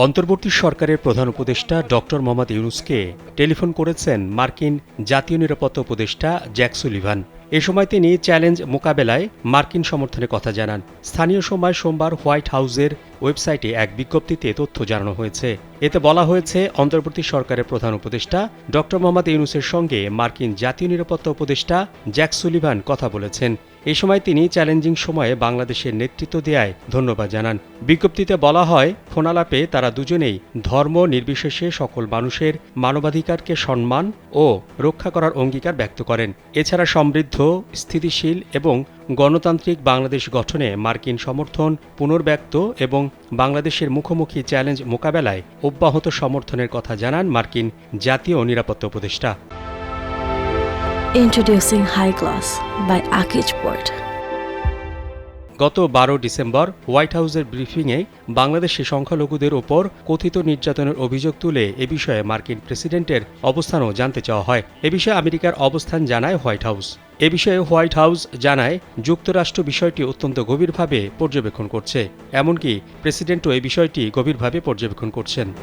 অন্তর্বর্তী সরকারের প্রধান উপদেষ্টা ডক্টর মোহাম্মদ ইউনূসকে টেলিফোন করেছেন মার্কিন জাতীয় নিরাপত্তা উপদেষ্টা জ্যাক সুলিভান। এ সময় তিনি চ্যালেঞ্জ মোকাবেলায় মার্কিন সমর্থনের কথা জানান। স্থানীয় সময় সোমবার হোয়াইট হাউসের ওয়েবসাইটে এক বিজ্ঞপ্তিতে তথ্য জানানো হয়েছে। এতে বলা হয়েছে, অন্তর্বর্তী সরকারের প্রধান উপদেষ্টা ডক্টর মোহাম্মদ ইউনূসের সঙ্গে মার্কিন জাতীয় নিরাপত্তা উপদেষ্টা জ্যাক সুলিভান কথা বলেছেন। এ সময় তিনি চ্যালেঞ্জিং সময়ে বাংলাদেশের নেতৃত্ব দেয়ায় ধন্যবাদ জানান। বিজ্ঞপ্তিতে বলা হয়, ফোনালাপে তারা দুজনেই ধর্ম নির্বিশেষে সকল মানুষের মানবাধিকারকে সম্মান ও রক্ষা করার অঙ্গীকার ব্যক্ত করেন। এছাড়া সমৃদ্ধ, স্থিতিশীল এবং গণতান্ত্রিক বাংলাদেশ গঠনে মার্কিন সমর্থন পুনর্ব্যক্ত এবং বাংলাদেশের মুখোমুখি চ্যালেঞ্জ মোকাবেলায় অব্যাহত সমর্থনের কথা জানান মার্কিন জাতীয় নিরাপত্তা উপদেষ্টা। Introducing High Class by Akij Port. গত 12 ডিসেম্বর হোয়াইট হাউসের ব্রিফিংয়ে বাংলাদেশে সংখ্যালঘুদের ওপর কথিত নির্যাতনের অভিযোগ তুলে এ বিষয়ে মার্কিন প্রেসিডেন্টের অবস্থানও জানতে চাওয়া হয়। এ বিষয়ে আমেরিকার অবস্থান জানায় হোয়াইট হাউস। এ বিষয়ে হোয়াইট হাউস জানায়, যুক্তরাষ্ট্র বিষয়টি অত্যন্ত গভীরভাবে পর্যবেক্ষণ করছে। এমনকি প্রেসিডেন্টও এই বিষয়টি গভীরভাবে পর্যবেক্ষণ করছেন।